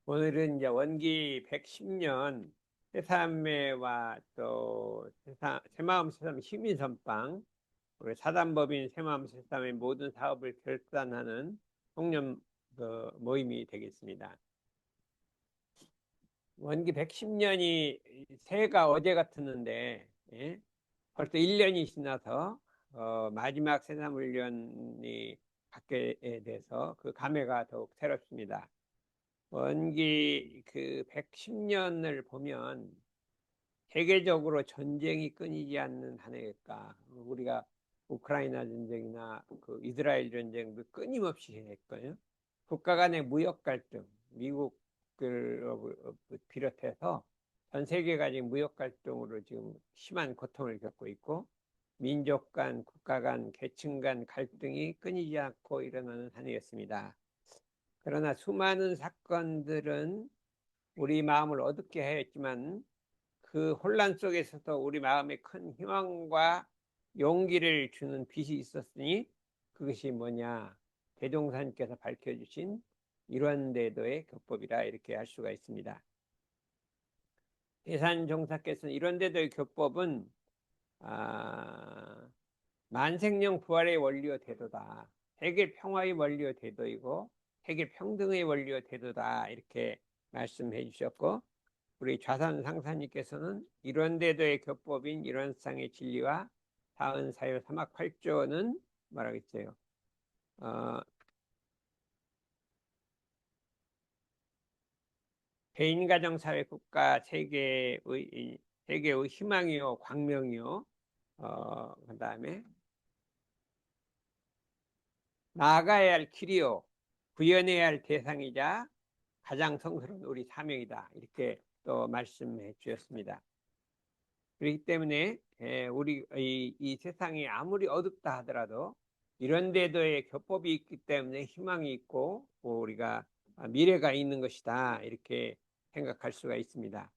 오늘은 이제 원기 110년 새삼매와 또 새마음 새삼 시민선방, 우리 사단법인 새마음 새삼의 모든 사업을 결산하는 송년 모임이 되겠습니다. 원기 110년이 새해가 어제 같았는데, 예? 벌써 1년이 지나서 마지막 새삼훈련이 갖게 돼서 그 감회가 더욱 새롭습니다. 원기 그 110년을 보면 세계적으로 전쟁이 끊이지 않는 한 해일까. 우리가 우크라이나 전쟁이나 그 이스라엘 전쟁도 끊임없이 했거든요. 국가 간의 무역 갈등, 미국을 비롯해서 전 세계가 지금 무역 갈등으로 지금 심한 고통을 겪고 있고, 민족 간, 국가 간, 계층 간 갈등이 끊이지 않고 일어나는 한 해였습니다. 그러나 수많은 사건들은 우리 마음을 어둡게 하였지만 그 혼란 속에서도 우리 마음에 큰 희망과 용기를 주는 빛이 있었으니 그것이 뭐냐? 대종사님께서 밝혀주신 일원대도의 교법이라 이렇게 할 수가 있습니다. 대산종사께서는 일원대도의 교법은 만생령 부활의 원리와 태도다. 세계 평화의 원리와 태도이고 세계 평등의 원리와 태도다. 이렇게 말씀해 주셨고, 우리 좌선 상사님께서는 일원대도의 교법인 일원상의 진리와 사은사유 삼학팔조는 뭐라고 했어요? 개인가정사회국가 세계의 희망이요 광명이요, 그 다음에 나아가야 할 길이요 구현해야 할 대상이자 가장 성스러운 우리 사명이다. 이렇게 또 말씀해 주셨습니다. 그렇기 때문에 우리 이 세상이 아무리 어둡다 하더라도 이런 데도의 교법이 있기 때문에 희망이 있고 우리가 미래가 있는 것이다. 이렇게 생각할 수가 있습니다.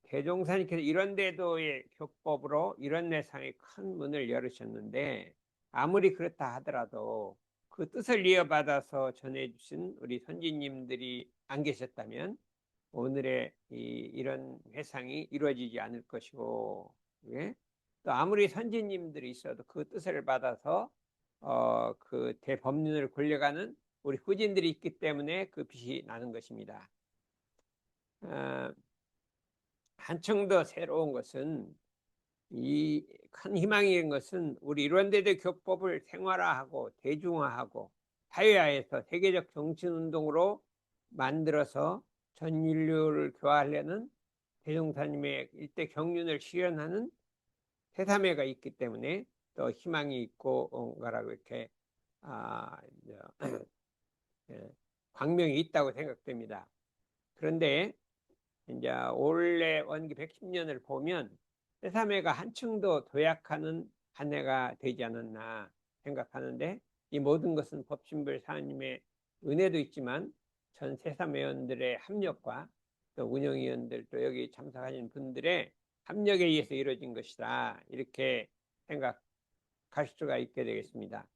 대종사님께서 이런 데도의 교법으로 이런 세상에 큰 문을 열으셨는데, 아무리 그렇다 하더라도 그 뜻을 이어받아서 전해주신 우리 선지님들이 안 계셨다면 오늘의 이런 회상이 이루어지지 않을 것이고, 예? 또 아무리 선지님들이 있어도 그 뜻을 받아서 그 대법륜을 굴려가는 우리 후진들이 있기 때문에 그 빛이 나는 것입니다. 어, 한층 더 새로운 것은, 이 큰 희망인 것은 우리 일원대대 교법을 생활화하고 대중화하고 사회화해서 세계적 정신운동으로 만들어서 전 인류를 교화하려는 대종사님의 일대 경륜을 실현하는 새삼회가 있기 때문에 또 희망이 있고 거라고 이렇게 아, 광명이 있다고 생각됩니다. 그런데 이제 올해 원기 110년을 보면 새삼회가 한층 더 도약하는 한 해가 되지 않았나 생각하는데, 이 모든 것은 법신불 사님의 은혜도 있지만 전 새삼회원들의 합력과 또 운영위원들 또 여기 참석하신 분들의 합력에 의해서 이루어진 것이다. 이렇게 생각할 수가 있게 되겠습니다.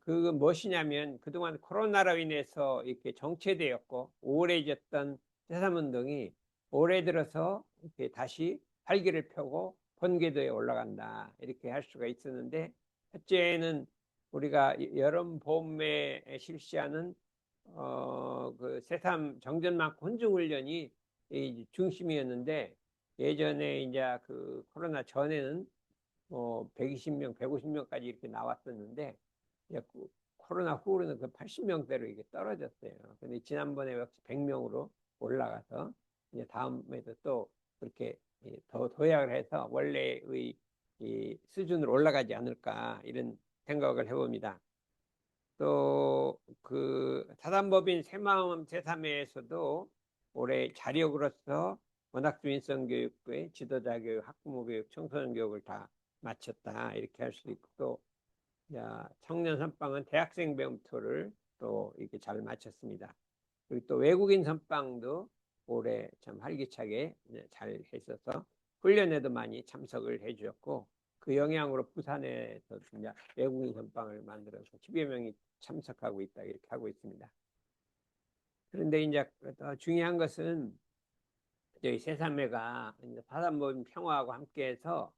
그건 무엇이냐면 그동안 코로나로 인해서 이렇게 정체되었고 우울해졌던 새삼운동이 올해 들어서 이렇게 다시 활기를 펴고 본궤도에 올라간다. 이렇게 할 수가 있었는데, 첫째는 우리가 여름 봄에 실시하는 그 새삼 정전만큼 혼중훈련이 중심이었는데, 예전에 이제 그 코로나 전에는 120명, 150명까지 이렇게 나왔었는데, 코로나 후로는 그 80명대로 이게 떨어졌어요. 근데 지난번에 역시 100명으로 올라가서 이제 다음에도 또 그렇게 더 도약을 해서 원래의 이 수준으로 올라가지 않을까 이런 생각을 해봅니다. 또 그 사단법인 새마음 새삼회에서도 올해 자력으로서 원학주인성 교육부의 지도자 교육, 학부모 교육, 청소년 교육을 다 마쳤다 이렇게 할 수 있고, 또 청년 선방은 대학생 배움토를 또 이렇게 잘 마쳤습니다. 그리고 또 외국인 선방도 올해 참 활기차게 잘 했어서 훈련에도 많이 참석을 해주셨고, 그 영향으로 부산에서 이제 외국인 전방을 만들어서 10여 명이 참석하고 있다 이렇게 하고 있습니다. 그런데 이제 더 중요한 것은 저희 세산매가 바다 모임 평화하고 함께해서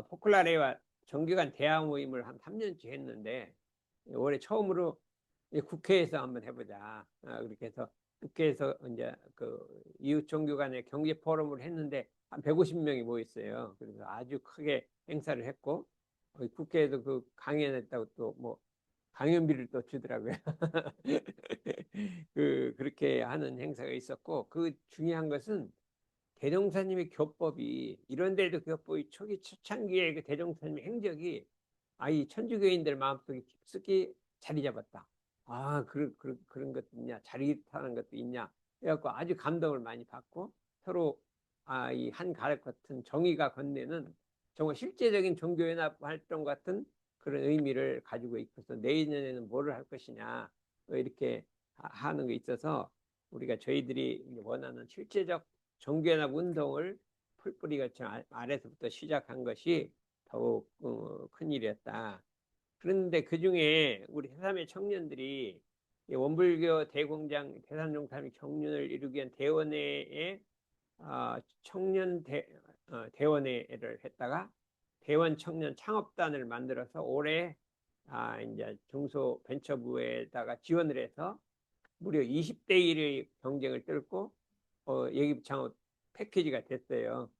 포클라레와 정기간 대화 모임을 한 3년째 했는데 올해 처음으로 국회에서 한번 해보자. 그렇게 해서 국회에서 이제 그 이웃 종교 간의 경제 포럼을 했는데 한 150명이 모였어요. 그래서 아주 크게 행사를 했고 국회에서 그 강연했다고 또 뭐 강연비를 또 주더라고요. 그렇게 하는 행사가 있었고 그 중요한 것은 대종사님의 교법이 이런데도 교법이 초기 초창기에 그 대종사님의 행적이 이 천주교인들 마음속에 깊숙이 자리 잡았다. 그런 것도 있냐, 자리 타는 것도 있냐. 그래갖고 아주 감동을 많이 받고 서로 이 한 가닥 같은 정의가 건네는 정말 실제적인 종교연합 활동 같은 그런 의미를 가지고 있어서 내년에는 뭐를 할 것이냐 이렇게 하는 게 있어서 우리가 저희들이 원하는 실제적 종교연합 운동을 풀뿌리가 아래서부터 시작한 것이 더욱 큰 일이었다. 그런데 그 중에 우리 새삼의 청년들이 원불교 대공장 대산종삼이 경륜을 이루기 위한 대원회에 청년 대원회를 했다가 대원 청년 창업단을 만들어서 올해 이제 중소벤처부에다가 지원을 해서 무려 20대 1의 경쟁을 뚫고 예기 창업 패키지가 됐어요.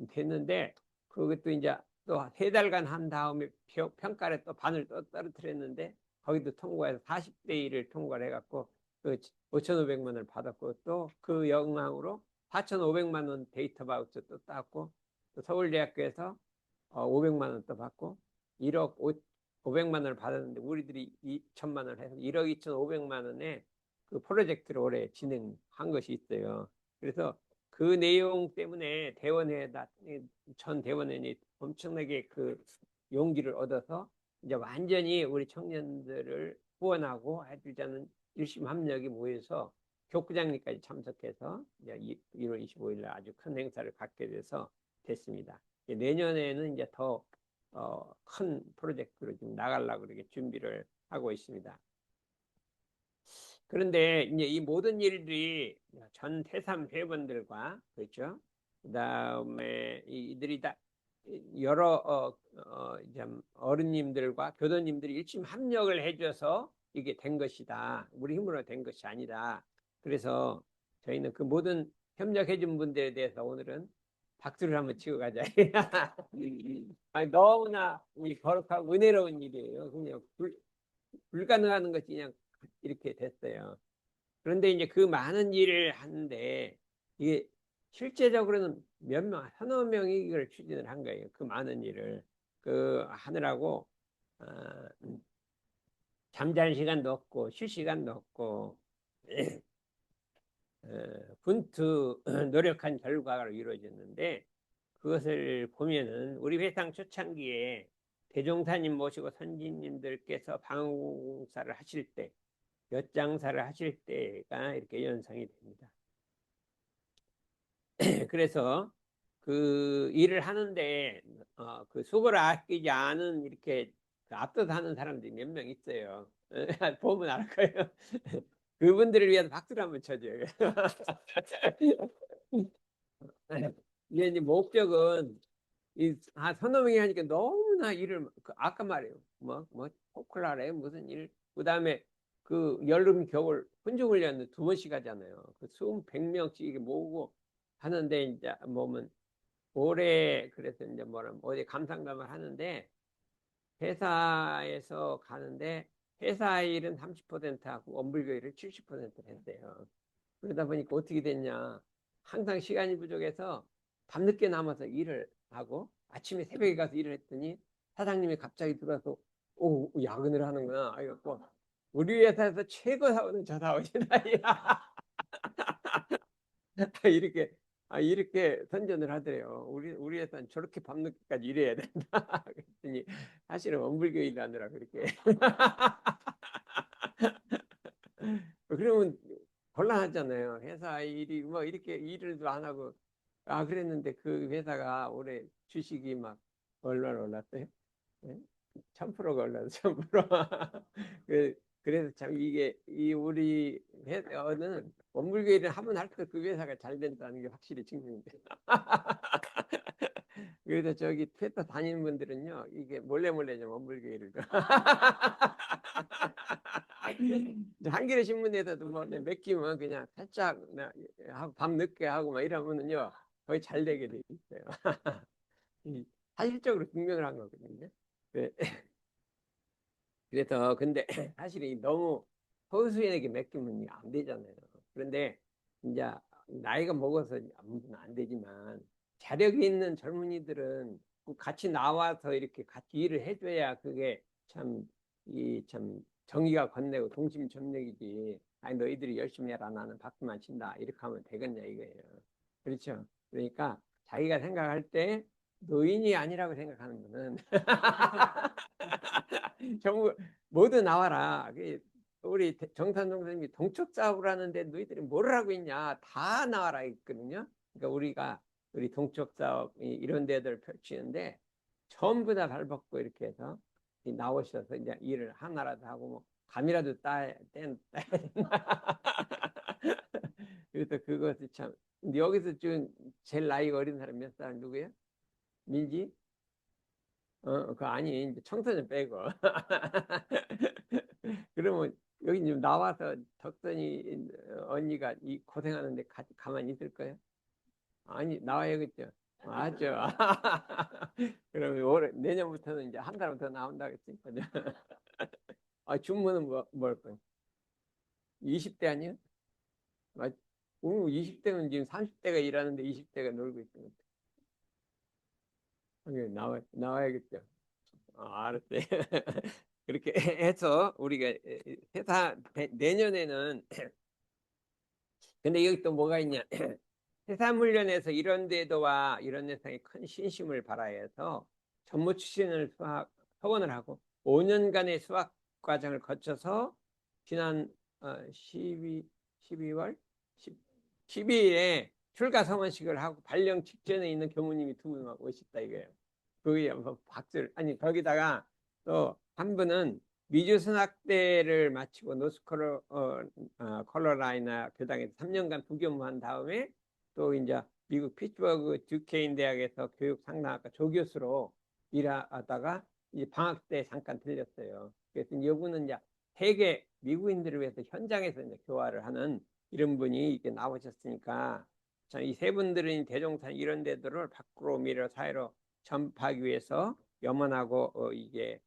됐는데 그것도 이제 또 3달간 한 다음에 평가를 또 반을 또 떨어뜨렸는데 거기도 통과해서 40대 1을 통과를 해갖고 그 5,500만 원을 받았고 또 그 영향으로 4,500만 원 데이터 바우처 또 땄고 또 서울대학교에서 500만 원 또 받고 1억 500만 원을 받았는데 우리들이 2천만 원을 해서 1억 2,500만 원에 그 프로젝트를 올해 진행한 것이 있어요. 그래서 그 내용 때문에 대원회다 전 대원회원이 엄청나게 그 용기를 얻어서 이제 완전히 우리 청년들을 후원하고 해주자는 일심 합력이 모여서 교구장님까지 참석해서 이제 1월 25일 날 아주 큰 행사를 갖게 돼서 됐습니다. 내년에는 이제 더 큰 프로젝트로 지금 나가려고 그렇게 준비를 하고 있습니다. 그런데 이제 이 모든 일들이 전 태삼 회원들과 그렇죠. 그다음에 이들이 다 여러 어른님들과 교도님들이 일심 합력을 해줘서 이게 된 것이다. 우리 힘으로 된 것이 아니다. 그래서 저희는 그 모든 협력해준 분들에 대해서 오늘은 박수를 한번 치고 가자. 너무나 거룩하고 은혜로운 일이에요. 그냥 불가능한 것이 그냥 이렇게 됐어요. 그런데 이제 그 많은 일을 하는데 이게 실제적으로는 몇 명, 서너 명이 이걸 추진을 한 거예요. 그 많은 일을 그 하느라고 잠잘 시간도 없고 쉴 시간도 없고 분투 노력한 결과로 이루어졌는데 그것을 보면은 우리 회상 초창기에 대종사님 모시고 선진님들께서 방공사를 하실 때 엿장사를 하실 때가 이렇게 연상이 됩니다. 그래서 그 일을 하는데 그 수고를 아끼지 않은 이렇게 앞서서 하는 사람들이 몇 명 있어요. 보면 알 거예요. 그분들을 위해서 박수를 한번 쳐줘요. 이제 목적은 서너 명이 하니까 너무나 일을 아까 말해요. 뭐 포클라래 무슨 일. 그다음에 그 여름 겨울 훈증훈련 2번씩 하잖아요. 그 수백 명씩 모으고 하는데 이제 뭐면 올해 그래서 이제 어디 감상담을 하는데 회사에서 가는데 회사 일은 30% 하고 원불교 일을 70% 했대요. 그러다 보니까 어떻게 됐냐. 항상 시간이 부족해서 밤늦게 남아서 일을 하고 아침에 새벽에 가서 일을 했더니 사장님이 갑자기 들어와서 오, 야근을 하는구나. 아이고, 우리 회사에서 최고 사원은 저 사원이다. 이렇게 이렇게 선전을 하더래요. 우리 회사는 저렇게 밤늦게까지 일해야 된다. 그랬더니 사실은 원불교 일하느라 그렇게. 그러면 곤란하잖아요. 회사 일이 뭐 이렇게 일을 안 하고 그랬는데 그 회사가 올해 주식이 막 얼마나 올랐어요? 네? 1000%가 올라서 1000%. 그래서 참 이게 이 우리 회사는 원불교회를 하면 할수록 그 회사가 잘 된다는 게 확실히 증명돼. 그래서 저기 회사 다니는 분들은요 이게 몰래 몰래 좀 원불교회를 한겨레 신문에서도 뭐 맡기면 그냥 살짝 하고 밤 늦게 하고 막 이러면은요 거의 잘 되게 돼 있어요. 사실적으로 증명을 한 거거든요. 네. 그래서 근데 사실이 너무 소수에게 맡기면 안 되잖아요. 그런데 이제 나이가 먹어서 안 되지만 자력이 있는 젊은이들은 꼭 같이 나와서 이렇게 같이 일을 해줘야 그게 참 이 참 정의가 건네고 동심전력이지. 아니 너희들이 열심히 해라 나는 박수만 친다 이렇게 하면 되겠냐 이거예요. 그렇죠. 그러니까 자기가 생각할 때 노인이 아니라고 생각하는 분은 전부 모두 나와라. 우리 정산동 선생님이 동쪽 사업을 하는데 너희들이 뭘 하고 있냐? 다 나와라 했거든요. 그러니까 우리 동쪽 사업 이런 데들 펼치는데 전부 다 발벗고 이렇게 해서 나오셔서 이제 일을 하나라도 하고 뭐 감이라도 따야 된다. 그래서 그것이 참. 근데 여기서 지금 제일 나이가 어린 사람 몇 살 누구예요? 민지? 그거 아니, 이제 청소년 빼고. 그러면 여기 좀 나와서 덕선이 언니가 이 고생하는데 가만히 있을 거예요? 아니, 나와야겠죠. 맞죠. 그러면 내년부터는 이제 한 사람 더 나온다겠지. 아, 준무는 뭘 거예요? 20대 아니에요? 맞, 20대는 지금 30대가 일하는데 20대가 놀고 있으면 나와야겠죠. 알았어요. 그렇게 해서 우리가 회사 내년에는 근데 여기 또 뭐가 있냐? 해산훈련에서 이런 데도와 이런 데상에 큰 신심을 발하여 해서 전무 출신을 서원을 하고 5년간의 수학 과정을 거쳐서 지난 12월 12일에 출가 성원식을 하고 발령 직전에 있는 교무님이 두 분 오셨다 이거예요. 거기에 뭐 박수를 아니 거기다가 또 한 분은 미주 선학대를 마치고 컬러라이나 교당에서 3년간 부교무한 다음에 또 이제 미국 피츠버그 듀케인 대학에서 교육 상담학과 조교수로 일하다가 이제 방학 때 잠깐 들렸어요. 그래서 이분은 이제 세계 미국인들을 위해서 현장에서 이제 교화를 하는 이런 분이 이렇게 나오셨으니까 이 세 분들은 대종산 이런 데들을 밖으로 밀어 사회로 전파하기 위해서 염원하고 이게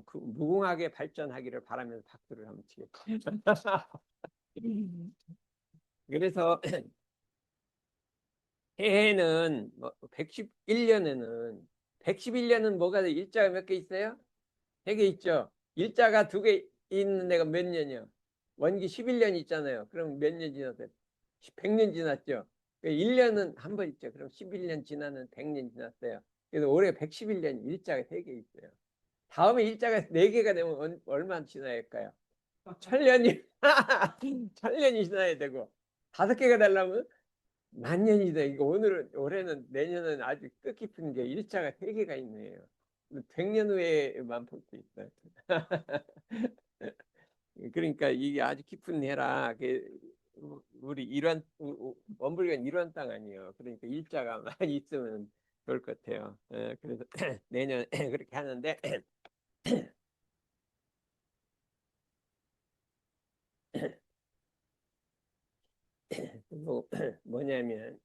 그 무궁하게 발전하기를 바라면서 박수를 한번 치겠습니다. 그래서 해에는 뭐 111년은 뭐가 돼? 일자가 몇 개 있어요? 3개 있죠. 일자가 2개 있는 데가 몇 년이요? 원기 11년 있잖아요. 그럼 몇 년 지났어요? 100년 지났죠. 1년은 한 번 있죠. 그럼 11년 지나는 100년 지났어요. 그래서 올해 111년 일자가 3개 있어요. 다음에 일자가 4개가 되면 얼마나 지나야 할까요? 천년이 천년이 지나야 되고 5개가 되려면 만년이다. 이거 올해는 내년은 아주 뜻깊은 게 일자가 3개가 있네요. 100년 후에만 볼 수 있어요. 그러니까 이게 아주 깊은 해라. 우리 원불교는 이런 땅 아니에요. 그러니까 일자가 많이 있으면 좋을 것 같아요. 그래서 내년 그렇게 하는데 뭐냐면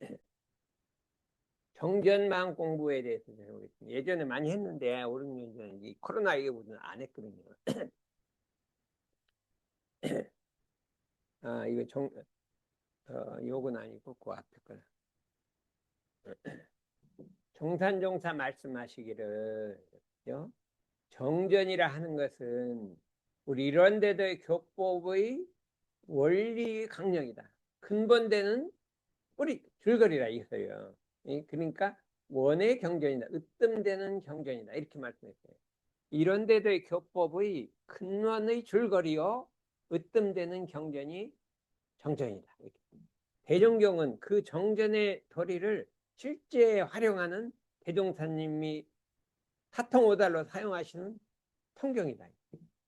정전망 공부에 대해서 배우겠습니다. 예전에 많이 했는데 5, 6년 전에 이 코로나 이후부터는 안 했거든요. 아 이거 요건 아니고 그 앞에 거는 정산종사 말씀하시기를 정전이라 하는 것은 우리 이런 데도의 교법의 원리 강령이다. 근본되는 우리 줄거리라 이거예요. 그러니까 원의 경전이다. 으뜸되는 경전이다. 이렇게 말씀했어요. 이런 데도의 교법의 근원의 줄거리요 으뜸되는 경전이 정전이다. 대종경은 그 정전의 도리를 실제 활용하는 대종사님이 사통오달로 사용하시는 통경이다.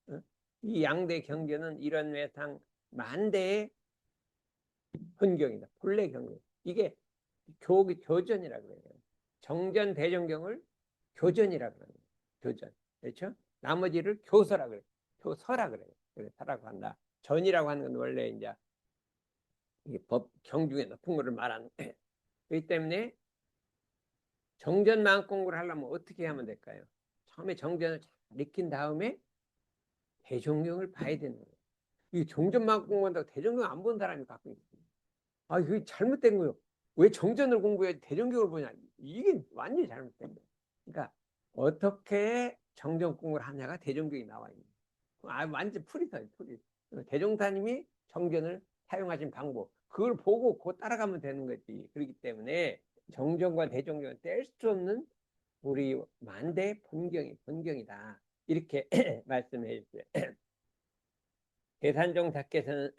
어? 이 양대 경전은 이런 외상 만대의 본경이다. 본래 경전. 이게 교전이라 그래요. 정전 대정경을 교전이라 그래요. 교전. 그렇죠? 나머지를 교서라 그래요. 교서라 그래요. 교서라고 한다. 전이라고 하는 건 원래 이제 법 경중에 높은 거를 말하는 거예요. 그렇기 때문에 정전 마음 공부를 하려면 어떻게 하면 될까요? 처음에 정전을 잘 익힌 다음에 대종경을 봐야 되는 거예요. 이 정전 마음 공부한다고 대종경 안 본 사람이 갖고 있어요. 아, 이게 잘못된 거예요. 왜 정전을 공부해야 대종경을 보냐? 이게 완전히 잘못된 거예요. 그러니까 어떻게 정전 공부를 하냐가 대종경이 나와 있는 거예요. 아, 완전 풀이서요, 풀이. 대종사님이 정전을 사용하신 방법, 그걸 보고 그거 따라가면 되는 거지. 그렇기 때문에 정전과 대종경은 뗄 수 없는 우리 만대 본경이다. 이렇게 말씀해 주세요. 대산종사께서는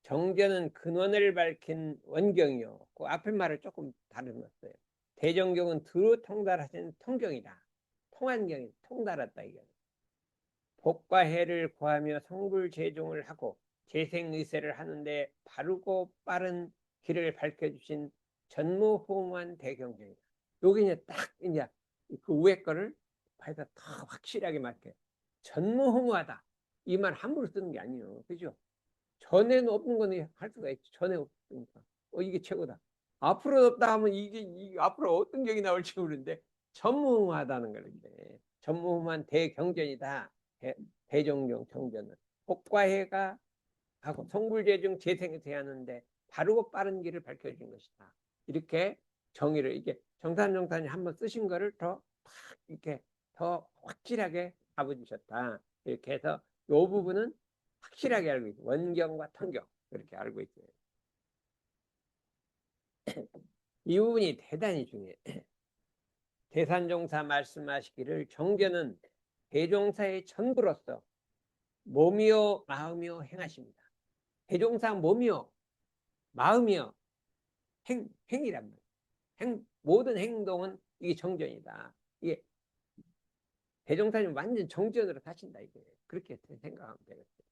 정전은 근원을 밝힌 원경이요. 그 앞에 말을 조금 다르었어요. 대정경은 두루 통달하신 통경이다. 통한경이 통달했다 이게. 복과 해를 구하며 성불재종을 하고 재생의세를 하는데 바르고 빠른 길을 밝혀주신 전무후무한 대경전이다. 여기 이제 딱 이제 그 위에 거를 해서 더 확실하게 말해. 전무후무하다. 이 말 함부로 쓰는 게 아니에요. 그죠? 전에는 없는 거는 할 수가 있지. 전에 없으니까. 이게 최고다. 앞으로 없다 하면 이게 앞으로 어떤 경이 나올지 모르는데 전무후무하다는 걸 이제 전무후무한 대경전이다. 대종경 정전은 복과 해가 하고 성불재중 재생이 돼야 하는데 바르고 빠른 길을 밝혀준 것이다. 이렇게 정의를 이게 정산정산이 한번 쓰신 거를 더 이렇게 더 확실하게 잡아주셨다. 이렇게 해서 이 부분은 확실하게 알고 있어요. 원경과 통경 그렇게 알고 있어요. 이 부분이 대단히 중요해요. 대산종사 말씀하시기를 정전은 대종사의 전부로서 몸이요 마음이요 행하십니다. 대종사 몸이요 마음이요 행이란 말이에요. 모든 행동은 이게 정전이다. 이게 대종사님 완전 정전으로 사신다 이거예요. 그렇게 생각하면 되겠어요.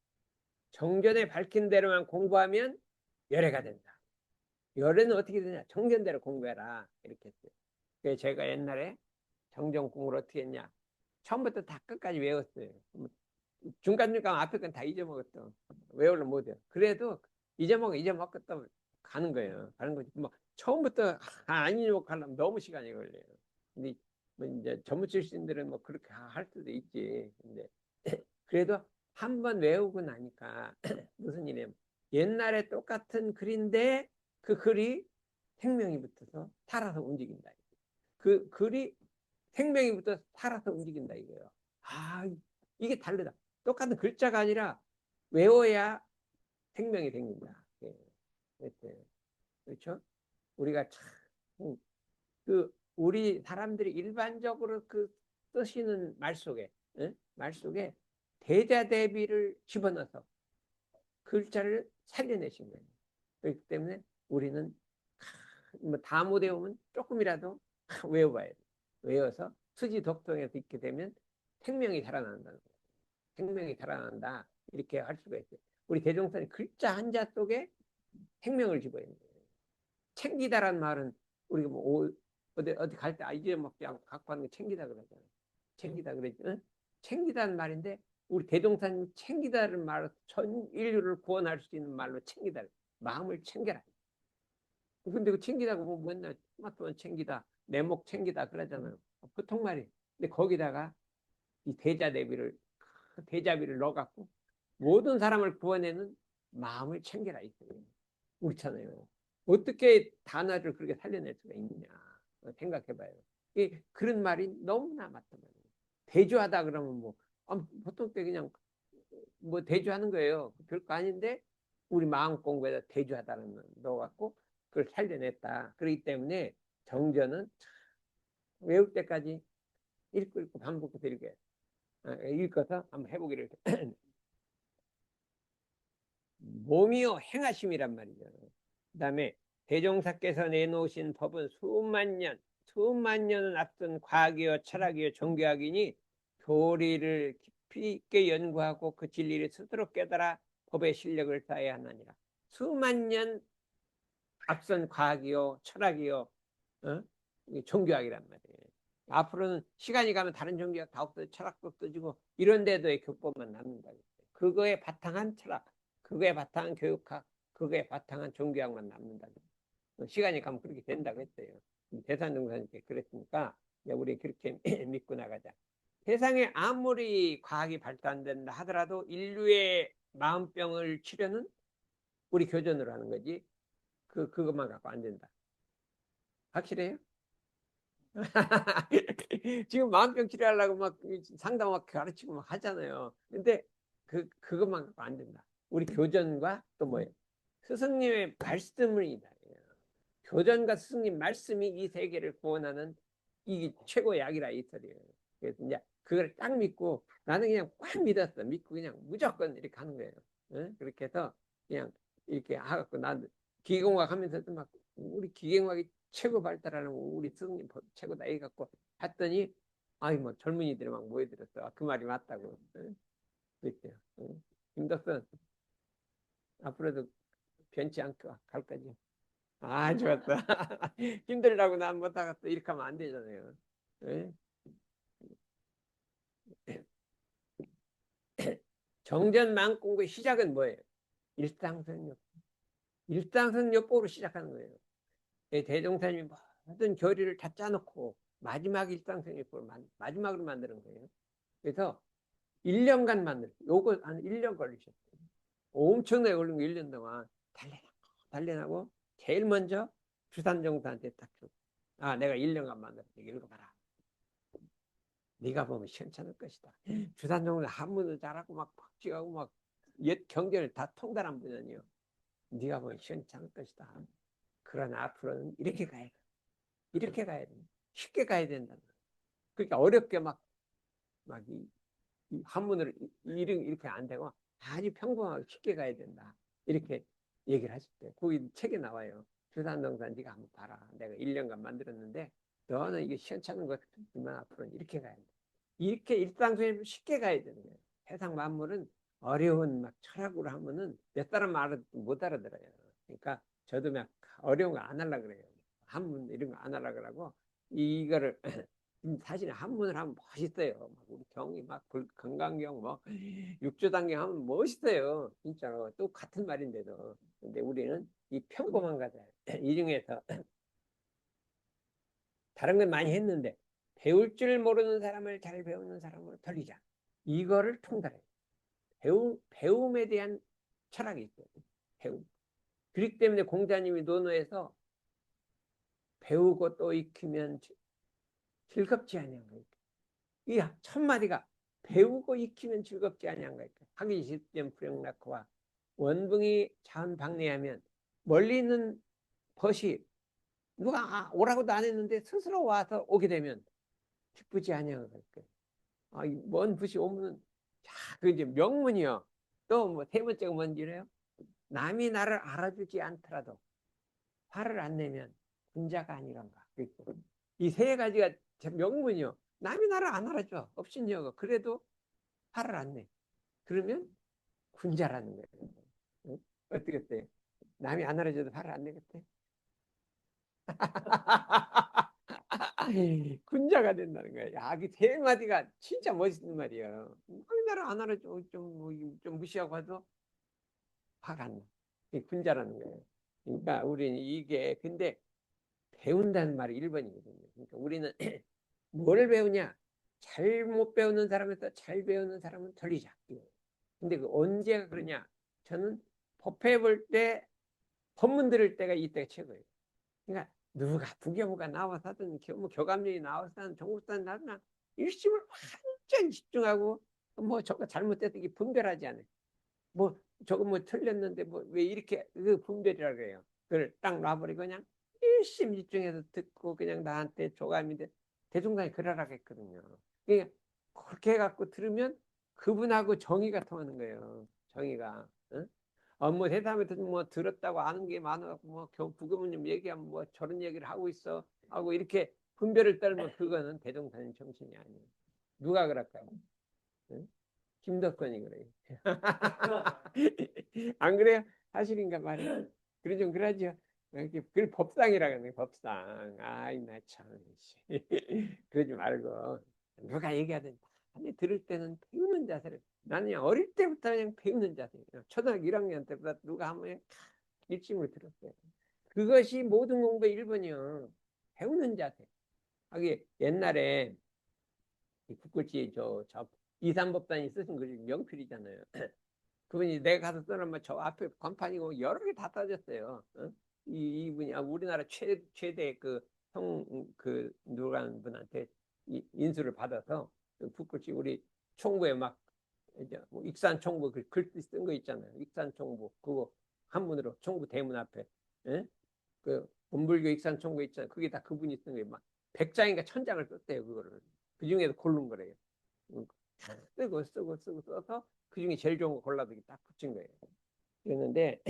정전에 밝힌 대로만 공부하면 열애가 된다. 열애는 어떻게 되냐? 정전대로 공부해라 이렇게 했어요. 그래서 제가 옛날에 정전 공부를 어떻게 했냐? 처음부터 다 끝까지 외웠어요. 중간중간 앞에 건 다 잊어먹었어. 외우려 못해요. 그래도 잊어먹고 또 가는 거예요. 가는 거지. 뭐 처음부터 안 잊어먹으려면 너무 시간이 걸려요. 근데 뭐 이제 전문 출신들은 뭐 그렇게 할 수도 있지. 근데 그래도 한 번 외우고 나니까 무슨 일이냐면 옛날에 똑같은 글인데 그 글이 생명이 붙어서 살아서 움직인다. 그 글이 생명이 붙어서 살아서 움직인다 이거예요. 아, 이게 다르다. 똑같은 글자가 아니라 외워야 생명이 생긴다. 예. 그렇죠? 우리가 참, 우리 사람들이 일반적으로 쓰시는 말 속에, 말 속에 대자대비를 집어넣어서 글자를 살려내신 거예요. 그렇기 때문에 우리는 다 못 외우면 조금이라도 외워봐야 돼. 외워서 수지 독통에서 있게 되면 생명이 살아난다는 거예요. 생명이 살아난다. 이렇게 할 수가 있어요. 우리 대종사는 글자 한자 속에 생명을 집어있는 거예요. 챙기다란 말은 우리가 뭐 어디 갈 때 잊어먹지 않고 갖고 가는 게 챙기다 그러잖아요. 챙기다 그러지. 응? 챙기다는 말인데 우리 대종사님 챙기다는 말로 전 인류를 구원할 수 있는 말로 챙기다. 마음을 챙겨라. 근데 그 챙기다가 뭐 맨날 스마트폰 챙기다, 내 목 챙기다 그러잖아요. 보통 말이. 근데 거기다가 이 대자비를 넣어갖고 모든 사람을 구원하는 마음을 챙겨라 있어요. 그렇잖아요. 어떻게 단어를 그렇게 살려낼 수가 있느냐 생각해봐요. 그런 말이 너무나 맞단 말이에요. 대주하다 그러면 뭐 보통 때 그냥 뭐 대주하는 거예요. 별거 아닌데 우리 마음 공부에다 대주하다는 걸 넣어갖고 그걸 살려냈다. 그렇기 때문에 정전은 외울 때까지 읽고 반복해서 읽어서 한번 해보기를. 몸이요 행하심이란 말이죠. 그 다음에 대종사께서 내놓으신 법은 수만 년 수만 년은 앞선 과학이요 철학이요 종교학이니 교리를 깊이 있게 연구하고 그 진리를 스스로 깨달아 법의 실력을 쌓아야 하느니라. 수만 년 앞선 과학이요 철학이요 종교학이란 말이에요. 앞으로는 시간이 가면 다른 종교학 다 없어지고 철학도 없어지고 이런 데도의 교법만 남는다. 그거에 바탕한 철학, 그거에 바탕한 교육학, 그거에 바탕한 종교학만 남는다. 시간이 가면 그렇게 된다고 했어요. 대산동산님께 그랬으니까 우리 그렇게 믿고 나가자. 세상에 아무리 과학이 발달된다 하더라도 인류의 마음병을 치료는 우리 교전으로 하는 거지. 그것만 갖고 안 된다. 확실해요? 지금 마음병 치료하려고 막 상담 막 가르치고 막 하잖아요. 근데 그것만 갖고 안 된다. 우리 교전과 또 뭐예요? 스승님의 말씀이다. 교전과 스승님 말씀이 이 세계를 구원하는 이 최고의 약이라 이 소리예요. 그래서 이제 그걸 딱 믿고 나는 그냥 꽉 믿었어. 믿고 그냥 무조건 이렇게 하는 거예요. 응? 그렇게 해서 그냥 이렇게 하갖고 난 기계공학 하면서도 막 우리 기계공학이 최고 발달하는 우리 스승님 최고다 해갖고 했더니 아이 뭐 젊은이들이 막 모여들었어. 그 말이 맞다고. 응? 그랬대요. 응? 김덕선 앞으로도 변치 않고 갈 거지. 아, 좋았다. 힘들다고 난 못하겠어. 이렇게 하면 안 되잖아요. 네? 정전만공부의 시작은 뭐예요? 일상성욕. 일상성욕법으로 시작하는 거예요. 대종사님이 모든 교리를 다 짜놓고 마지막 일상성욕법을 마지막으로 만드는 거예요. 그래서 1년간 요거 한 1년 걸리셨어요. 엄청나게 걸린 거 1년 동안 단련하고 제일 먼저 주산정사한테 딱 주고 내가 1년간 만들었어. 읽어봐라. 네가 보면 시원찮을 것이다. 주산정사 한문도 잘하고 막 박쥐하고 막 옛 경전을 다 통달한 분이요. 네가 보면 시원찮을 것이다. 그러나 앞으로는 이렇게 가야 돼. 이렇게 가야 돼. 쉽게 가야 된다. 그러니까 어렵게 이 한문으로 이렇게 안 되고 아주 평범하게 쉽게 가야 된다. 이렇게 얘기를 하실 때 거기 책에 나와요. 주산정사 네가 한번 봐라. 내가 1년간 만들었는데 너는 이게 시원찮은 것 같지만 앞으로는 이렇게 가야 돼. 이렇게 일상생활 쉽게 가야 되는 거예요. 세상 만물은 어려운 막 철학으로 하면은 몇 사람 못 알아들어요. 그러니까 저도 막 어려운 거 안 하려고 그래요. 한문 이런 거 안 하려고 그러고 이거를 사실 한문을 하면 멋있어요. 막 우리 경이 막 건강경 뭐 육조단경 하면 멋있어요. 진짜로 또 같은 말인데도. 근데 우리는 이 평범한 거다. 이 중에서 다른 건 많이 했는데 배울 줄 모르는 사람을 잘 배우는 사람으로 돌리자. 이거를 통달해. 배움에 대한 철학이 있어요. 배움. 그렇기 때문에 공자님이 논어에서 배우고 또 익히면 즐겁지 아니한가. 이 첫마디가 배우고 익히면 즐겁지 아니한가. 하기 싫으면 불행낙후와 원붕이 자은 박래하면 멀리 있는 벗이 누가 오라고도 안 했는데 스스로 와서 오게 되면 기쁘지 아니한가. 먼 붓이 오면은 그 이제 명문이요. 또 뭐 세 번째가 뭔지래요? 남이 나를 알아주지 않더라도 화를 안 내면 군자가 아니란가. 이 세 가지가 명문이요. 남이 나를 안 알아줘. 업신여고. 그래도 화를 안 내. 그러면 군자라는 거예요. 응? 어떻겠어요? 남이 안 알아줘도 화를 안 내겠대? 군자가 된다는 거야. 야, 세 마디가 진짜 멋있는 말이에요. 남이 나를 안 알아줘. 좀 무시하고 해도 화가 안 나. 이게 군자라는 거예요. 그러니까 우리는 이게 근데 배운다는 말이 1번이거든요. 그러니까 우리는 뭘 배우냐? 잘못 배우는 사람에서 잘 배우는 사람은 털리자. 근데 그 언제가 그러냐? 저는 법회 볼 때, 법문 들을 때가 이때가 최고예요. 그러니까 누가 부교무가 나와서 하든 교감령이 나와서 하든 종국산 하든 일심을 완전 집중하고 뭐 저거 잘못됐던 게 분별하지 않아요. 뭐 저거 뭐 틀렸는데 뭐 왜 이렇게 그 분별이라고 해요. 그걸 딱 놔버리고 그냥 일심 집중해서 듣고 그냥 나한테 조감인데 대중간에 그러라고 했거든요. 그러니까 그렇게 해갖고 들으면 그분하고 정의가 통하는 거예요. 정의가. 응? 뭐 세상에서 뭐 들었다고 아는 게 많아갖고 뭐 부교무님 얘기하면 뭐 저런 얘기를 하고 있어 하고 이렇게 분별을 떨면 그거는 대종사님 정신이 아니에요. 누가 그럴까요? 응? 김덕건이 그래요. 안 그래요? 사실인가 말이에요. 그래 좀 그러죠. 이렇게 그 법상이라 그러네. 법상. 아이 나 참. 그러지 말고 누가 얘기하든 다 들을 때는 배우는 자세를. 나는 그냥 어릴 때부터 그냥 배우는 자세. 초등학교 1학년 때부터 누가 하면 일침을 들었어요. 그것이 모든 공부의 일본이요. 배우는 자세. 하기 옛날에 국글씨 저 이산법단이 쓰신 글이 명필이잖아요. 그분이 내가 가서 써놓으면 저 앞에 간판이고 여러 개 다 따졌어요. 어? 이분이 우리나라 최대 그 누구라는 분한테 인수를 받아서 그 국글씨 우리 총부에 막 이제 뭐 익산 총부 글씨 쓴 거 있잖아요. 익산 총부 그거 한문으로 총부 대문 앞에 예? 그 본불교 익산 총부 있잖아요. 그게 다 그분이 쓴 거예요. 막 100장인가 1000장을 썼대요. 그거를 그 중에서 고른 거래요. 쓰고 써서 그 중에 제일 좋은 거 골라서 딱 붙인 거예요. 그랬는데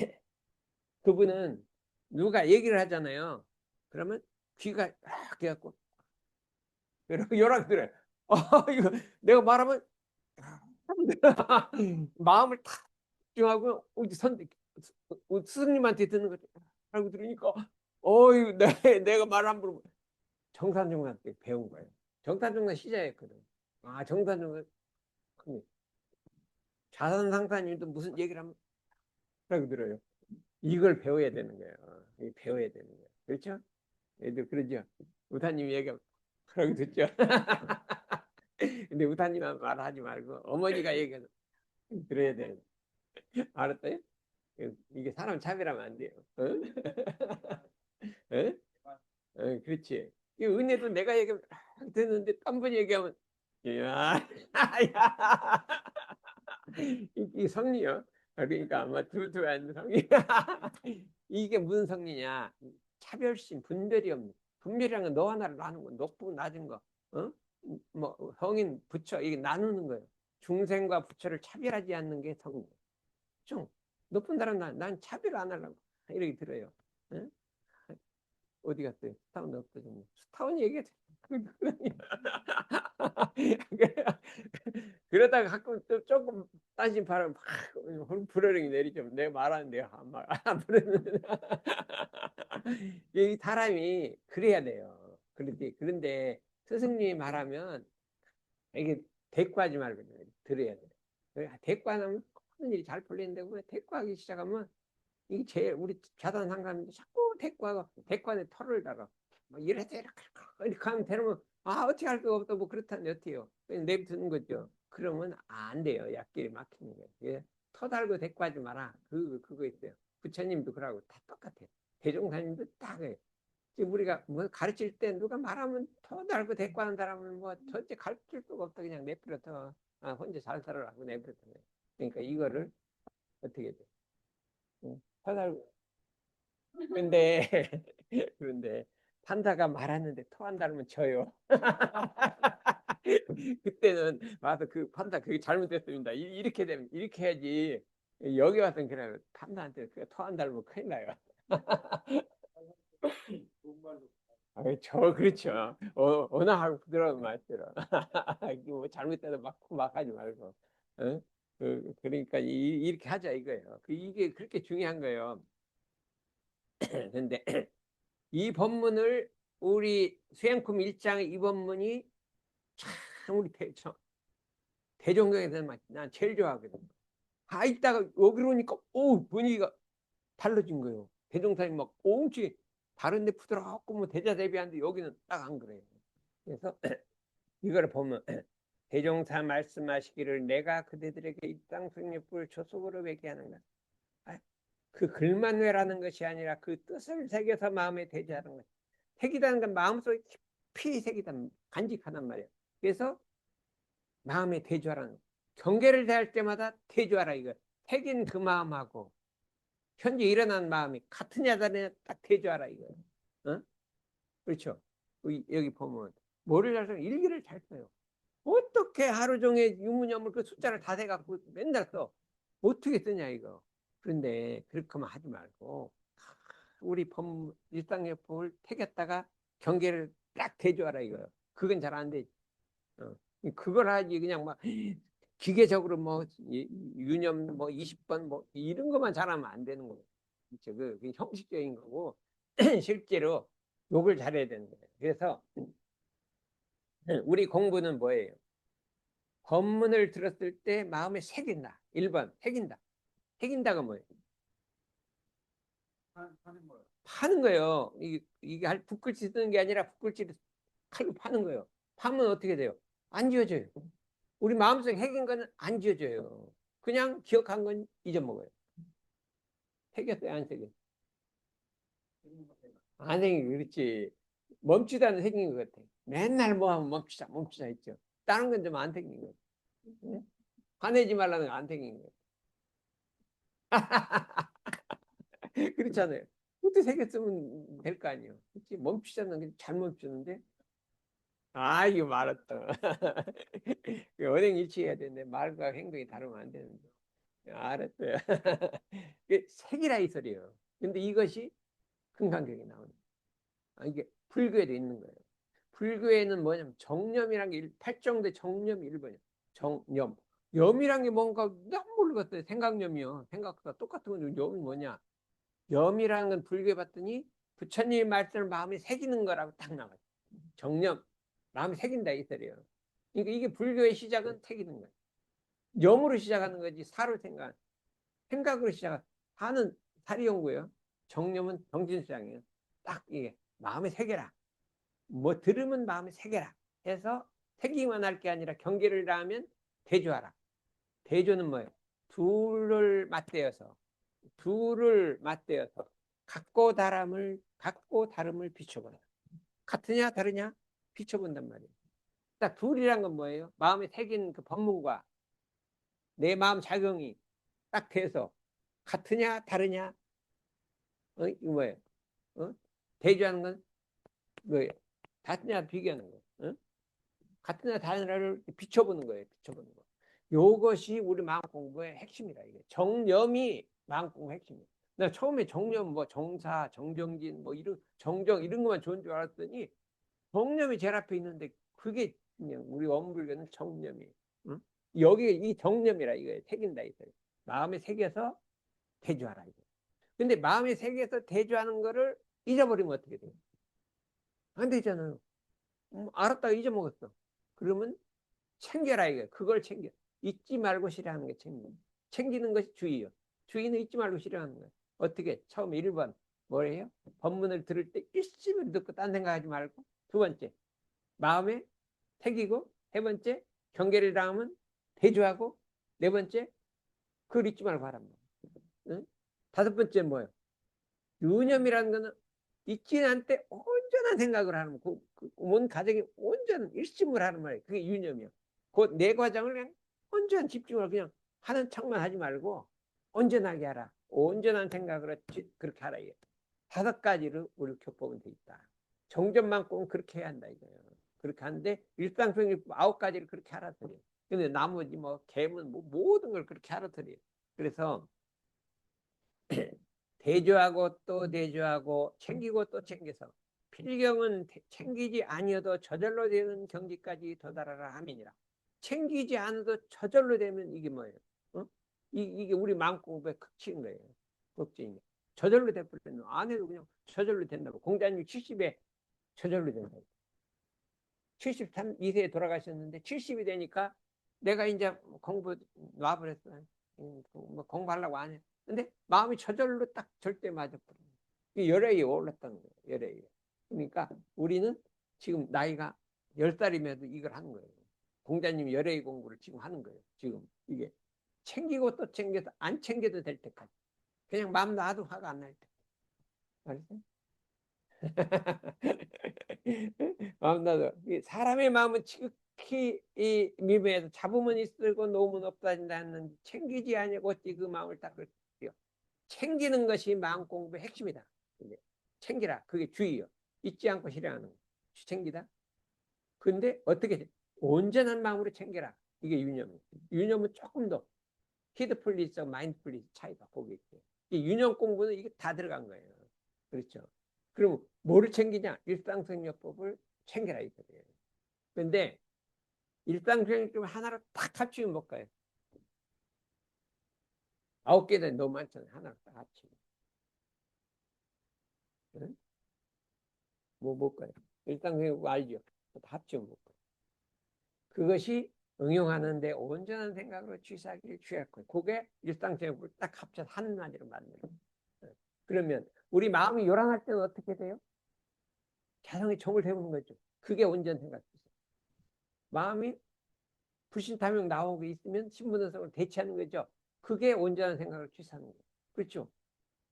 그분은 누가 얘기를 하잖아요. 그러면 귀가 막 돼갖고 요락 들어요. 이거 내가 말하면 마음을 탁 집중하고 스승님한테 듣는 거 하고 들으니까 어이 내가 말 안 부르면 정산중한테 배운 거예요. 정산중간 시자였거든. 정산중간 자선상사님도 무슨 얘기를 하면 라고 들어요. 이걸 배워야 되는 거예요. 배워야 되는 거예요. 그렇죠? 애들 그러죠. 우타님 얘기하면 그러고 듣죠. 근데 우타님 말하지 말고 어머니가 얘기해서 들어야 돼. 알았어요? 이게 사람 차별하면 안 돼요. 어? 어? 그렇지. 이 은혜도 내가 얘기하면 듣는데 딴 분 얘기하면 야, 야. 이 성리요. 그러니까 아마 두두한 성리. 이게 무슨 성리냐? 차별심, 분별이 없는. 분별이라는 건 너 하나를 나누는 거, 높고 낮은 거, 어? 뭐 성인, 부처 이게 나누는 거예요. 중생과 부처를 차별하지 않는 게 성리. 좀 높은 사람 난 차별 안 하려고 이렇게 들어요. 어? 어디 갔어요? 스타운 없어졌네. 스타운 얘기해. 그러다가 가끔 또 조금 딴심 바람 막 불어령이 내리죠. 내가 말하는데 안 부르는. 이 사람이 그래야 돼요. 그런데 스승님이 말하면 이게 대꾸하지 말고 들어야 돼. 대꾸하면 모든 일이 잘 풀리는데 왜 대꾸하기 시작하면 이게 제일 우리 자단 상담인데 자꾸 대꾸하고 대꾸한테 털을 달아. 뭐 이래서 이렇게 하면 되면 어떻게 할 수가 없어 뭐 그렇다는데 어때요? 그냥 내비두는 거죠. 그러면 안 돼요. 약길이 막히는 거예요. 예? 터 달고 대꾸하지 마라. 그거 있어요. 부처님도 그러고 다 똑같아요. 대종사님도 딱 해요. 지금 우리가 뭐 가르칠 때 누가 말하면 터 달고 대꾸하는 사람은 뭐 절대 가르칠 수가 없다. 그냥 내버려둬. 혼자 잘 살아라고 내버려둬. 그러니까 이거를 어떻게 돼? 터 달고 근데 그런데 판사가 말하는데 토한 닮으면 져요. 그때는 와서 그 판사 그게 잘못됐습니다. 이렇게 되면 이렇게 해야지. 여기 와서는 그냥 판사한테 그 토한 닮으면 큰일 나요. 그렇죠. 언어하고 부드러운 말대로. 뭐 잘못돼도 막 하지 말고. 어? 그러니까 이렇게 하자 이거예요. 이게 그렇게 중요한 거예요. 근데 이 법문을 우리 수행품 1장의 이 법문이 참 우리 대종경에서는 난 제일 좋아하거든. 있다가 여기로 오니까 분위기가 달라진 거예요. 대종사님 막 옹치 다른 데 부드럽고 뭐 대자대비하는데 여기는 딱 안 그래요. 그래서 이걸 보면 대종사 말씀하시기를 내가 그대들에게 입당 승립불 조속으로 베게 하는가. 그 글만 외라는 것이 아니라 그 뜻을 새겨서 마음에 대지하는 것. 새기다는 건 마음속에 깊이 새기다 간직하단 말이에요. 그래서 마음에 대주하라는 경계를 대할 때마다 대주하라 이거. 새긴 그 마음하고 현재 일어난 마음이 같은 야단에 딱 대주하라 이거. 어? 그렇죠. 여기 보면 뭐를 잘 써? 일기를 잘 써요. 어떻게 하루 종일 유무념을 그 숫자를 다 대갖고 맨날 써. 어떻게 쓰냐 이거. 그런데 그렇게만 하지 말고 우리 일상요법을 택했다가 경계를 딱 대조하라 이거요. 그건 잘 안 돼. 어. 그걸 하지 그냥 막 기계적으로 뭐 유념 뭐 20번 뭐 이런 것만 잘하면 안 되는 거예요. 그렇죠? 그 형식적인 거고 실제로 욕을 잘해야 되는 거예요. 그래서 우리 공부는 뭐예요? 법문을 들었을 때 마음에 새긴다. 1번 새긴다. 새긴다가 뭐예요? 파는 거예요. 이게 붓글씨 쓰는 게 아니라 붓글씨를 칼로 파는 거예요. 파면 어떻게 돼요? 안 지워져요. 우리 마음속에 새긴 거는 안 지워져요. 그냥 기억한 건 잊어먹어요. 새겼어요, 안 새겼어요? 안 새긴 거, 그렇지. 멈추다 는 생긴 것 같아. 맨날 뭐 하면 멈추자, 멈추자 했죠. 다른 건 좀 안 생긴 거. 네? 화내지 말라는 거 안 생긴 거. 그렇잖아요. 그때 새겼으면 될 거 아니에요. 그렇지? 멈추자는 게 잘 멈추는데. 아, 이거 말았다. 언행 일치해야 되는데 말과 행동이 다르면 안 되는데. 알았어요. 색이라 이 소리예요. 근데 이것이 금강경에 나오는 거예요. 이게 불교에도 있는 거예요. 불교에는 뭐냐면 정념이란 게 팔정대 정념이 1번이에요. 정념. 염이란 게 뭔가 난 모르겠어요. 생각념이요. 생각과 똑같은 건 염이 뭐냐. 염이라는 건 불교에 봤더니 부처님 말씀을 마음에 새기는 거라고 딱 나와요. 정념. 마음에 새긴다 이 소리예요. 그러니까 이게 불교의 시작은 새기는 거예요. 염으로 시작하는 거지 사로 생각으로 시작한 사는 사리 연구예요. 정념은 정진수양이에요. 딱 이게 마음에 새겨라. 뭐 들으면 마음에 새겨라 해서 새기만 할 게 아니라 경계를 하면 대조하라. 대조는 뭐예요? 둘을 맞대어서 갖고 다름을 비춰보라. 같으냐 다르냐 비춰본단 말이에요. 딱 둘이란 건 뭐예요? 마음에 새긴 그 법문과 내 마음 작용이 딱 돼서 같으냐 다르냐 이거 뭐예요? 어? 대조하는 건 뭐예요? 같으냐 비교하는 거. 같으냐 다르냐를 비춰보는 거예요. 비춰보는 거. 요것이 우리 마음 공부의 핵심이다. 이게 정념이 마음 공부 핵심이에요. 나 처음에 정념 뭐 정사, 정정진 뭐 이런 정정 이런 것만 좋은 줄 알았더니 정념이 제일 앞에 있는데 그게 그냥 우리 원불교는 정념이에요. 응? 여기 이 정념이라 이거예요. 새긴다 이거예요. 마음에 새겨서 대조하라 이거. 근데 마음에 새겨서 대조하는 거를 잊어버리면 어떻게 돼요? 안 되잖아요. 알았다가 잊어먹었어. 그러면 챙겨라 이거. 그걸 챙겨. 잊지 말고 실행하는 게 챙기는 것이 주의요. 주의는 잊지 말고 실행하는 거예요. 어떻게? 처음에 1번 뭐래요? 법문을 들을 때 일심을 듣고 딴 생각하지 말고. 두 번째 마음에 새기고. 세 번째 경계를 당하면 대조하고. 네 번째 그걸 잊지 말고 하란 말이에요. 응? 다섯 번째 뭐예요? 유념이라는 거는 있진 않대 온전한 생각을 하는 온 가정이 온전 일심을 하는 말이에요. 그게 유념이야. 그 내 과정을 그냥 온전한 집중을 그냥 하는 척만 하지 말고 온전하게 하라. 온전한 생각으로 그렇게 하라. 이게 5가지로 우리 교법은 돼 있다. 정점만 꼭 그렇게 해야 한다 이거예요. 그렇게 하는데 일상생활 9가지를 그렇게 하라 소리예요. 근데 나머지 뭐 개문 뭐 모든 걸 그렇게 하라 소리예요. 그래서 대조하고 또 대조하고 챙기고 또 챙겨서 필경은 챙기지 아니어도 저절로 되는 경지까지 도달하라 함이니라. 챙기지 않아도 저절로 되면 이게 뭐예요? 어? 이게 우리 마음 공부의 극치인 거예요. 극치인 게. 저절로 돼버리면 안 해도 그냥 저절로 된다고. 공자님 70에 저절로 된다고. 73세에 돌아가셨는데 70이 되니까 내가 이제 공부 놔버렸어. 뭐 공부하려고 안 해. 근데 마음이 저절로 딱 절대 맞아버려. 열애에 올랐다는 거예요. 열애에. 그러니까 우리는 지금 나이가 10살임에도 이걸 하는 거예요. 공자님이 열애의 공부를 지금 하는 거예요. 지금 이게 챙기고 또 챙겨서 안 챙겨도 될 때까지. 그냥 마음 놔도 화가 안 날 때. 알았어요? 마음 놔도 사람의 마음은 지극히 이 미묘해서 잡으면 있을고 놓으면 없어진다는 챙기지 아니고 어찌 그 마음을 닦을 챙기는 것이 마음 공부의 핵심이다. 이제 챙기라. 그게 주의요. 잊지 않고 실행하는 거. 챙기다. 근데 어떻게 온전한 마음으로 챙겨라. 이게 유념이에요. 유념은 조금 더 히드풀리스와 마인드풀리스 차이가 거기 있어요. 이 유념 공부는 이게 다 들어간 거예요. 그렇죠. 그럼 뭐를 챙기냐? 일상생활법을 챙겨라 이거예요. 근데 일상생활 좀 하나로 딱 합치면 못 가요. 9개는 너무 많잖아요. 하나로 딱 합치면. 응? 뭐 못 가요. 일상생활 알죠? 다 합치면 못 가요. 그것이 응용하는데 온전한 생각으로 취사하기를 취했고, 그게 일상생활을 딱 합쳐서 하는 마디로 만들어. 그러면 우리 마음이 요란할 때는 어떻게 돼요? 개성의 정을 세우는 거죠. 그게 온전 생각. 마음이 불신탐욕 나오고 있으면 신분성을 대체하는 거죠. 그게 온전한 생각을 취사하는 거예요. 그렇죠?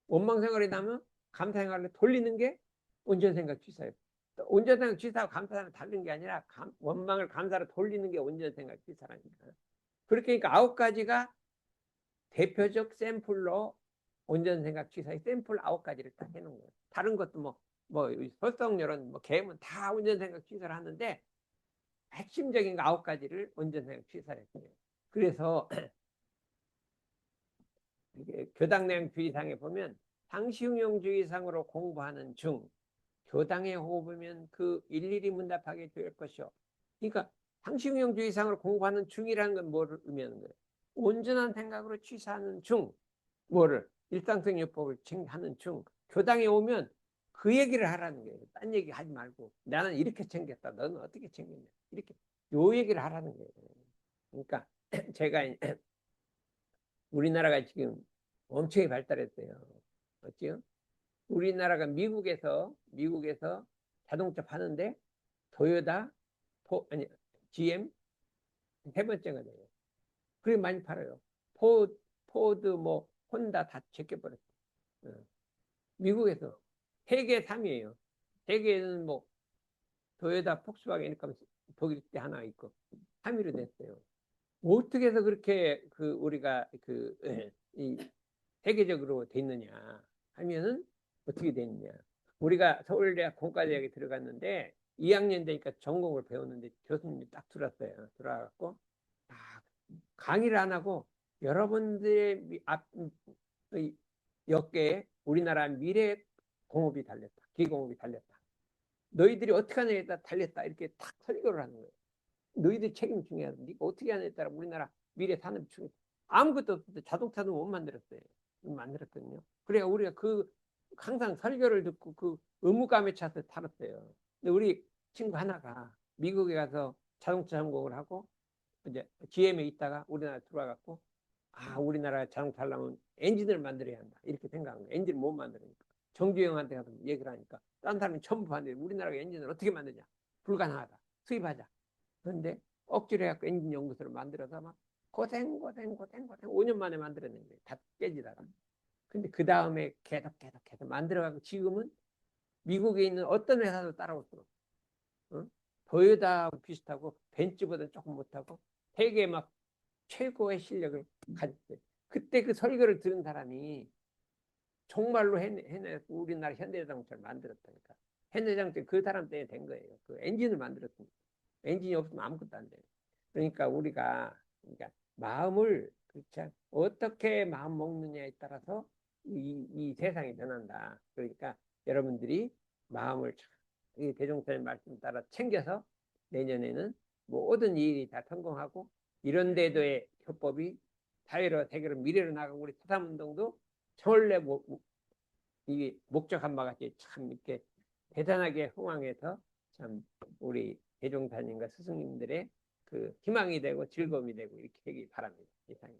원망 생각이 나면 감사 생각을 돌리는 게 온전 생각 취사예요. 온전 생각 취사하고 감사 생각을 다른 게 아니라 원망을 감사로 돌리는 게 온전 생각 취사라니까. 그렇게 하니까 9가지가 대표적 샘플로 온전 생각 취사의 샘플 9가지를 딱 해놓은 거예요. 다른 것도 뭐 설성열은 뭐 개문 다 온전 생각 취사를 하는데 핵심적인 거 9가지를 온전 생각 취사를 했어요. 그래서 이게 교당내용주의상에 보면 상시응용주의상으로 공부하는 중 교당에 호흡하면 그 일일이 문답하게 될 것이요. 그러니까 상시응용주의상으로 공부하는 중이라는 건 뭐를 의미하는 거예요? 온전한 생각으로 취사하는 중, 뭐를 일상생활법을 하는 중 교당에 오면 그 얘기를 하라는 거예요. 딴 얘기 하지 말고 나는 이렇게 챙겼다. 너는 어떻게 챙겼냐? 이렇게 요 얘기를 하라는 거예요. 그러니까 제가 우리나라가 지금 엄청 발달했어요. 어찌요? 우리나라가 미국에서 자동차 파는데 토요타, 아니 GM 세 번째가 돼요. 그게 많이 팔아요. 포드 뭐 혼다 다 제껴버렸어요. 미국에서 세계 3위예요. 세계에는 뭐 토요타, 폭스바겐 독일 때 하나 있고 3위로 됐어요. 어떻게 해서 그렇게 우리가 이 세계적으로 돼 있느냐 하면은 어떻게 됐느냐. 우리가 서울대학 공과대학에 들어갔는데 2학년 되니까 전공을 배웠는데 교수님이 딱 들어왔어요. 들어와갖고 강의를 안 하고 여러분들의 역계에 우리나라 미래 공업이 달렸다. 기공업이 달렸다. 너희들이 어떻게 하느냐에 따라 달렸다. 이렇게 탁 설교를 하는 거예요. 너희들 책임 중요하다. 네가 어떻게 하느냐에 따라 우리나라 미래 산업이 중요해. 아무것도 없을 때 자동차도 못 만들었어요. 만들었거든요. 그래 우리가 항상 설교를 듣고 그 의무감에 차서 탈었어요. 근데 우리 친구 하나가 미국에 가서 자동차 전공을 하고 이제 GM에 있다가 우리나라 들어와갖고 우리나라 자동차 하려면 엔진을 만들어야 한다 이렇게 생각하는 거예요. 엔진을 못 만들으니까 정주영한테 가서 얘기를 하니까 딴 사람이 전부 하는데 우리나라가 엔진을 어떻게 만드냐 불가능하다 수입하자. 그런데 억지로 해갖고 엔진 연구소를 만들어서 막 고생 5년 만에 만들어낸 거예요. 다 깨지다가. 근데 그 다음에 계속 만들어가고 지금은 미국에 있는 어떤 회사도 따라올 수가 없어. 토요타하고 비슷하고 벤츠보다 조금 못하고 세계 막 최고의 실력을 가졌어요. 그때 그 설교를 들은 사람이 정말로 해내서 우리나라 현대자동차를 만들었다니까. 현대자동차 그 사람 때문에 된 거예요. 그 엔진을 만들었습니다. 엔진이 없으면 아무것도 안 돼요. 그러니까 우리가 마음을 그렇죠? 어떻게 마음 먹느냐에 따라서 이 세상이 변한다. 그러니까 여러분들이 마음을 이 대종사님 말씀 따라 챙겨서 내년에는 모든 일이 다 성공하고 이런 데도의 협법이 사회로 세계로 미래로 나가고 우리 사삼운동도 전래 이 목적한 바 같이 참 이렇게 대단하게 흥황해서 참 우리 대종사님과 스승님들의 그 희망이 되고 즐거움이 되고 이렇게 되기 바랍니다. 이상.